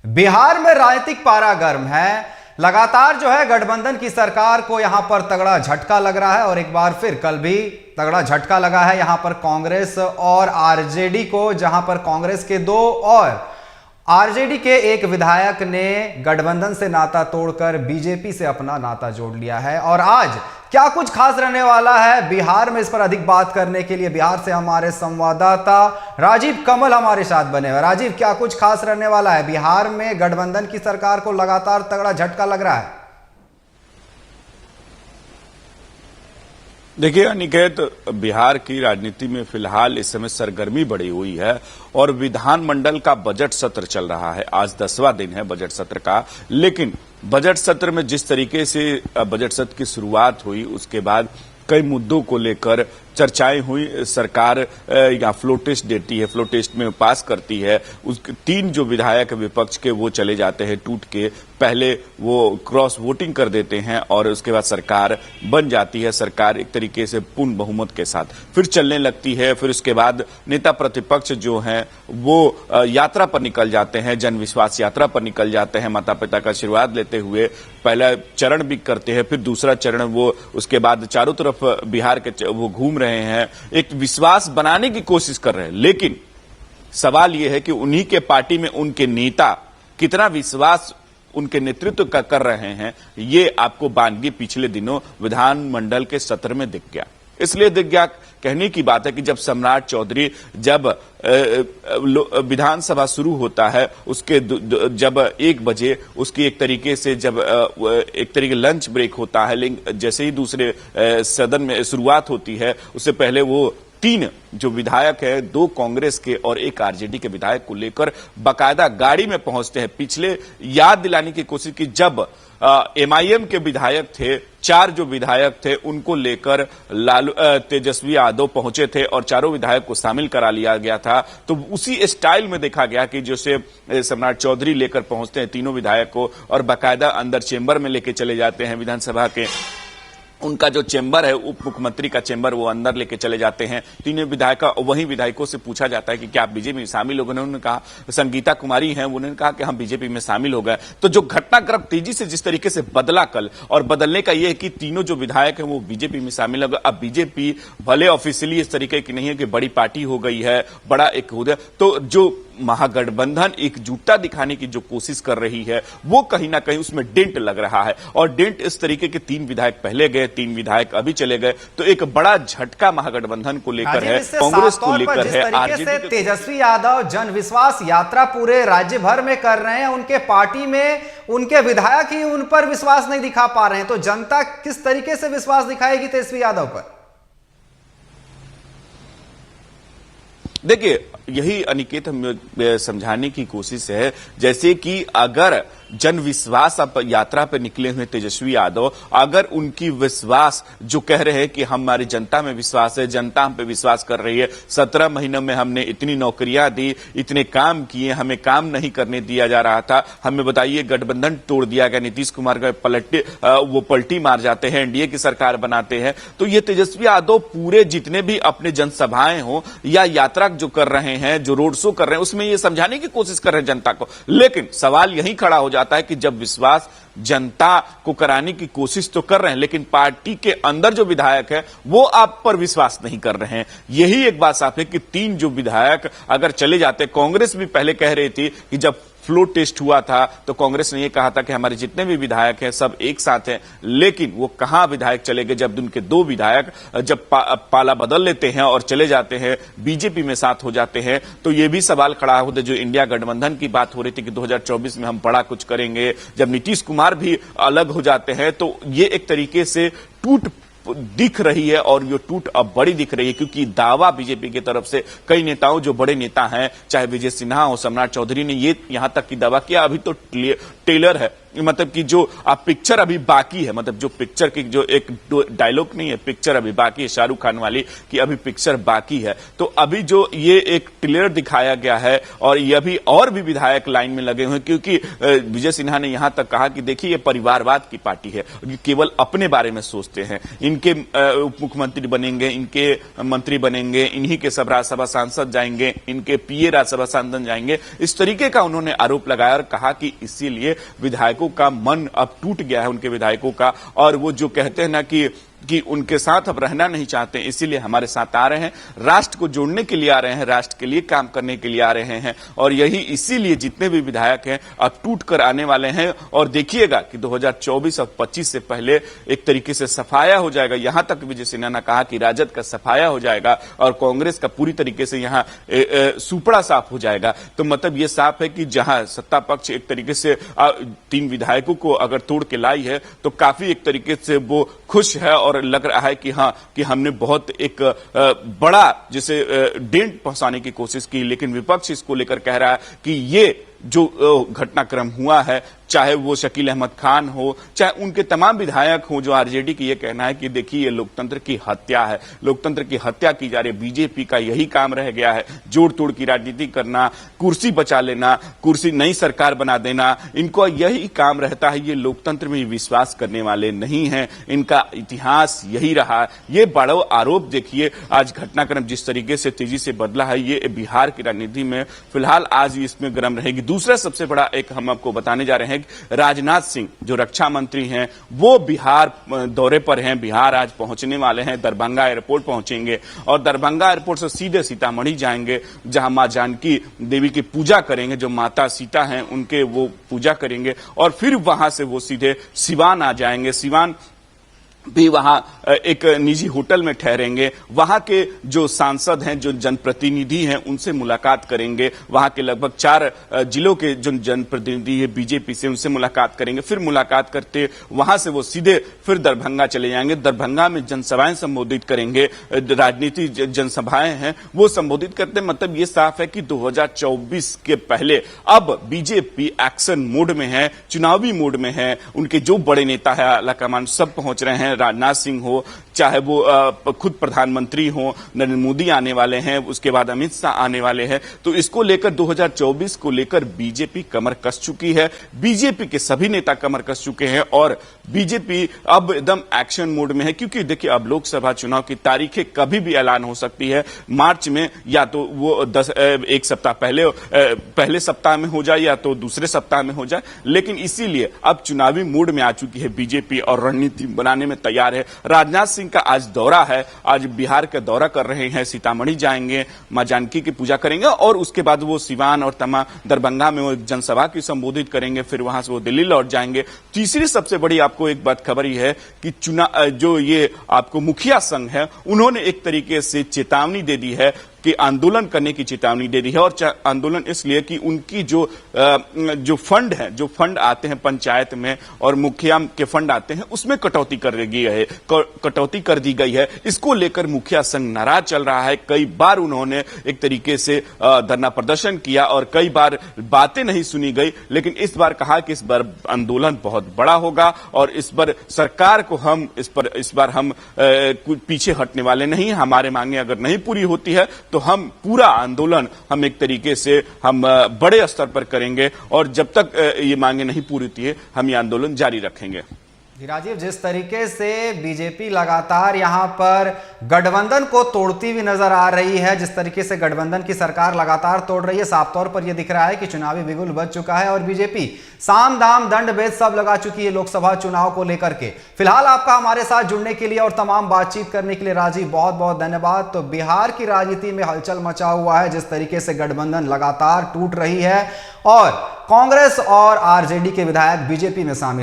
बिहार में राजनीतिक पारा गर्म है। लगातार जो है गठबंधन की सरकार को यहां पर तगड़ा झटका लग रहा है और एक बार फिर कल भी तगड़ा झटका लगा है यहां पर कांग्रेस और आरजेडी को, जहां पर कांग्रेस के 2 और आरजेडी के 1 विधायक ने गठबंधन से नाता तोड़कर बीजेपी से अपना नाता जोड़ लिया है। और आज क्या कुछ खास रहने वाला है बिहार में, इस पर अधिक बात करने के लिए बिहार से हमारे संवाददाता राजीव कमल हमारे साथ बने हुए। राजीव, क्या कुछ खास रहने वाला है? बिहार में गठबंधन की सरकार को लगातार तगड़ा झटका लग रहा है। देखिए अनिकेत, बिहार की राजनीति में फिलहाल इस समय सरगर्मी बढ़ी हुई है और विधानमंडल का बजट सत्र चल रहा है। आज 10वां दिन है बजट सत्र का, लेकिन बजट सत्र में जिस तरीके से बजट सत्र की शुरुआत हुई उसके बाद कई मुद्दों को लेकर चर्चाएं हुई। सरकार या फ्लो टेस्ट देती है, फ्लो टेस्ट में पास करती है। उस 3 जो विधायक विपक्ष के वो चले जाते हैं टूट के, पहले वो क्रॉस वोटिंग कर देते हैं और उसके बाद सरकार बन जाती है। सरकार एक तरीके से पूर्ण बहुमत के साथ फिर चलने लगती है। फिर उसके बाद नेता प्रतिपक्ष जो हैं वो यात्रा पर निकल जाते हैं, जन विश्वास यात्रा पर निकल जाते हैं, माता पिता का आशीर्वाद लेते हुए पहला चरण भी करते हैं, फिर दूसरा चरण वो उसके बाद चारों तरफ बिहार के वो घूम रहे हैं, एक विश्वास बनाने की कोशिश कर रहे हैं। लेकिन सवाल यह है कि उन्हीं के पार्टी में उनके नेता कितना विश्वास उनके नेतृत्व का कर रहे हैं, ये आपको बानगी पिछले दिनों विधानमंडल के सत्र में दिख गया। इसलिए दिख गया, कहने की बात है कि जब सम्राट चौधरी जब विधानसभा शुरू होता है उसके जब 1 बजे उसकी एक तरीके से जब एक तरीके लंच ब्रेक होता है, लेकिन जैसे ही दूसरे सदन में शुरुआत होती है उससे पहले वो 3 जो विधायक है, 2 कांग्रेस के और 1 आरजेडी के विधायक को लेकर बाकायदा गाड़ी में पहुंचते हैं। पिछले याद दिलाने की कोशिश की, जब एमआईएम के विधायक थे, 4 जो विधायक थे उनको लेकर तेजस्वी यादव पहुंचे थे और चारों विधायक को शामिल करा लिया गया था। तो उसी स्टाइल में देखा गया कि जैसे सम्राट चौधरी लेकर पहुंचते हैं तीनों विधायक को और बाकायदा अंदर चेंबर में लेके चले जाते हैं विधानसभा के। उनका जो चेंबर है, उप मुख्यमंत्री का चेंबर, वो अंदर लेके चले जाते हैं। तीनों विधायक, वही विधायकों से पूछा जाता है कि क्या आप बीजेपी में शामिल हो गए? उन्होंने कहा, संगीता कुमारी हैं, उन्होंने कहा कि हम बीजेपी में शामिल हो गए। तो जो घटनाक्रम तेजी से जिस तरीके से बदला कल, और बदलने का यह है कि तीनों जो विधायक हैं वो बीजेपी में शामिल हो गए। अब बीजेपी भले ऑफिशियली इस तरीके की नहीं है कि बड़ी पार्टी हो गई है, बड़ा एक हो गया, तो जो महागठबंधन एकजुटता दिखाने की जो कोशिश कर रही है वो कहीं ना कहीं उसमें डेंट लग रहा है। और डेंट इस तरीके के 3 विधायक पहले गए, 3 विधायक अभी चले गए, तो एक बड़ा झटका महागठबंधन को लेकर है, कांग्रेस को लेकर है, आरजेडी। तेजस्वी यादव जन विश्वास यात्रा पूरे राज्य भर में कर रहे हैं, उनके पार्टी में उनके विधायक ही उन पर विश्वास नहीं दिखा पा रहे हैं, तो जनता किस तरीके से विश्वास दिखाएगी तेजस्वी यादव पर? देखिए, यही अनिकेत हम समझाने की कोशिश है, जैसे कि अगर जन विश्वास अब यात्रा पर निकले हुए तेजस्वी यादव, अगर उनकी विश्वास जो कह रहे हैं कि हमारी जनता में विश्वास है, जनता हम पे विश्वास कर रही है, 17 महीनों में हमने इतनी नौकरियां दी, इतने काम किए, हमें काम नहीं करने दिया जा रहा था, हमें बताइए गठबंधन तोड़ दिया गया, नीतीश कुमार का वो पलटी मार जाते हैं, एनडीए की सरकार बनाते हैं। तो ये तेजस्वी यादव पूरे जितने भी अपने जनसभाएं हो या यात्रा जो कर रहे हैं, जो रोड शो कर रहे हैं, उसमें ये समझाने की कोशिश कर रहे हैं जनता को। लेकिन सवाल यही खड़ा हो जाता है कि जब विश्वास जनता को कराने की कोशिश तो कर रहे हैं, लेकिन पार्टी के अंदर जो विधायक है वो आप पर विश्वास नहीं कर रहे हैं। यही एक बात साफ है कि 3 जो विधायक अगर चले जाते, कांग्रेस भी पहले कह रही थी कि जब फ्लो टेस्ट हुआ था तो कांग्रेस ने यह कहा था कि हमारे जितने भी विधायक हैं सब एक साथ हैं, लेकिन वो कहां विधायक चले गए जब उनके 2 विधायक जब पाला बदल लेते हैं और चले जाते हैं बीजेपी में साथ हो जाते हैं। तो ये भी सवाल खड़ा होता है, जो इंडिया गठबंधन की बात हो रही थी कि 2024 में हम बड़ा कुछ करेंगे, जब नीतीश कुमार भी अलग हो जाते हैं तो ये एक तरीके से टूट दिख रही है और ये टूट अब बड़ी दिख रही है, क्योंकि दावा बीजेपी की तरफ से कई नेताओं, जो बड़े नेता हैं, चाहे विजय सिन्हा हो, सम्राट चौधरी ने ये यहां तक की दावा किया, अभी तो टेलर है मतलब कि जो पिक्चर अभी बाकी है, मतलब जो पिक्चर की जो एक डायलॉग नहीं है, पिक्चर अभी बाकी है शाहरुख खान वाली कि अभी पिक्चर बाकी है। तो अभी जो ये एक ट्रेलर दिखाया गया है और ये अभी और भी विधायक लाइन में लगे हुए हैं, क्योंकि विजय सिन्हा ने यहां तक कहा कि देखिए ये परिवारवाद की पार्टी है, केवल अपने बारे में सोचते हैं, इनके उप मुख्यमंत्री बनेंगे, इनके मंत्री बनेंगे, इन्हीं के सब राज्यसभा सांसद जाएंगे, इनके पीए राज्यसभा सांसद जाएंगे, इस तरीके का उन्होंने आरोप लगाया और कहा कि इसीलिए विधायकों का मन अब टूट गया है, उनके विधायकों का, और वो जो कहते हैं ना कि उनके साथ अब रहना नहीं चाहते, इसीलिए हमारे साथ आ रहे हैं, राष्ट्र को जोड़ने के लिए आ रहे हैं, राष्ट्र के लिए काम करने के लिए आ रहे हैं, और यही इसीलिए जितने भी विधायक हैं अब टूट कर आने वाले हैं। और देखिएगा कि 2024 और 25 से पहले एक तरीके से सफाया हो जाएगा। यहां तक विजय सिन्हा ने कहा कि राजद का सफाया हो जाएगा और कांग्रेस का पूरी तरीके से यहां सुपड़ा साफ हो जाएगा। तो मतलब ये साफ है कि जहां सत्ता पक्ष एक तरीके से 3 विधायकों को अगर तोड़ के लाई है तो काफी एक तरीके से वो खुश है और लग रहा है कि हाँ, कि हमने बहुत एक बड़ा जिसे डेंट पहुंचाने की कोशिश की। लेकिन विपक्ष इसको लेकर कह रहा है कि ये जो घटनाक्रम हुआ है, चाहे वो शकील अहमद खान हो, चाहे उनके तमाम विधायक हो, जो आरजेडी की ये कहना है कि देखिए ये लोकतंत्र की हत्या है, लोकतंत्र की हत्या की जा रही है। बीजेपी का यही काम रह गया है, जोड़ तोड़ की राजनीति करना, कुर्सी बचा लेना, कुर्सी नई सरकार बना देना, इनको यही काम रहता है। ये लोकतंत्र में विश्वास करने वाले नहीं हैं, इनका इतिहास यही रहा। ये बड़ा आरोप देखिए, आज घटनाक्रम जिस तरीके से तेजी से बदला है, ये बिहार की राजनीति में फिलहाल आज इसमें गर्म रहेगी। दूसरा सबसे बड़ा एक हम आपको बताने जा रहे हैं, राजनाथ सिंह जो रक्षा मंत्री हैं वो बिहार दौरे पर हैं, बिहार आज पहुंचने वाले हैं, दरभंगा एयरपोर्ट पहुंचेंगे और दरभंगा एयरपोर्ट से सीधे सीतामढ़ी जाएंगे, जहां मां जानकी देवी की पूजा करेंगे, जो माता सीता हैं उनके वो पूजा करेंगे और फिर वहां से वो सीधे सिवान आ जाएंगे। सिवान भी वहां एक निजी होटल में ठहरेंगे, वहां के जो सांसद हैं, जो जनप्रतिनिधि हैं, उनसे मुलाकात करेंगे, वहां के लगभग 4 जिलों के जो जनप्रतिनिधि है बीजेपी से, उनसे मुलाकात करेंगे। फिर मुलाकात करते वहां से वो सीधे फिर दरभंगा चले जाएंगे, दरभंगा में जनसभाएं संबोधित करेंगे, राजनीति जनसभाएं हैं वो संबोधित करते। मतलब ये साफ है कि 2024 के पहले अब बीजेपी एक्शन मोड में है, चुनावी मोड में है। उनके जो बड़े नेता है, आलाकमान सब पहुंच रहे हैं, राजनाथ सिंह हो, चाहे वो खुद प्रधानमंत्री हो, नरेंद्र मोदी आने वाले हैं, उसके बाद अमित शाह आने वाले हैं। तो इसको लेकर 2024 को लेकर बीजेपी कमर कस चुकी है, बीजेपी के सभी नेता कमर कस चुके हैं और बीजेपी अब एकदम एक्शन मोड में है। क्योंकि देखिए अब लोकसभा चुनाव की तारीखें कभी भी ऐलान हो सकती है, मार्च में या तो वो 1 सप्ताह पहले सप्ताह में हो जाए या तो दूसरे सप्ताह में हो जाए। लेकिन इसीलिए अब चुनावी मूड में आ चुकी है बीजेपी और रणनीति बनाने में तैयार है। राजनाथ सिंह का आज दौरा है, आज बिहार का दौरा कर रहे हैं, सीतामढ़ी जाएंगे, मां जानकी की पूजा करेंगे और उसके बाद वो सिवान और दरभंगा में वो जनसभा की संबोधित करेंगे, फिर वहां से वो दिल्ली लौट जाएंगे। तीसरी सबसे बड़ी आपको एक बात खबर ही है कि चुनाव जो ये आपको मुखिया संघ है, उन्होंने एक तरीके से चेतावनी दे दी है कि आंदोलन करने की चेतावनी दे दी है। और आंदोलन इसलिए कि उनकी जो फंड है, जो फंड आते हैं पंचायत में और मुखिया के फंड आते हैं, उसमें कटौती कर दी गई है। इसको लेकर मुखिया संघ नाराज चल रहा है। कई बार उन्होंने एक तरीके से धरना प्रदर्शन किया और कई बार बातें नहीं सुनी गई, लेकिन इस बार कहा कि इस बार आंदोलन बहुत बड़ा होगा और इस बार सरकार को हम इस बार हम पीछे हटने वाले नहीं। हमारे मांगे अगर नहीं पूरी होती है तो हम पूरा आंदोलन हम एक तरीके से हम बड़े स्तर पर करेंगे और जब तक ये मांगे नहीं पूरी होती है हम ये आंदोलन जारी रखेंगे। राजीव, जिस तरीके से बीजेपी लगातार यहां पर गठबंधन को तोड़ती हुई नजर आ रही है, जिस तरीके से गठबंधन की सरकार लगातार तोड़ रही है, साफ तौर पर यह दिख रहा है कि चुनावी बिगुल बज चुका है और बीजेपी साम दाम दंड भेद सब लगा चुकी है लोकसभा चुनाव को लेकर के। फिलहाल आपका हमारे साथ जुड़ने के लिए और तमाम बातचीत करने के लिए राजीव बहुत बहुत धन्यवाद। तो बिहार की राजनीति में हलचल मचा हुआ है, जिस तरीके से गठबंधन लगातार टूट रही है और कांग्रेस और आरजेडी के विधायक बीजेपी में शामिल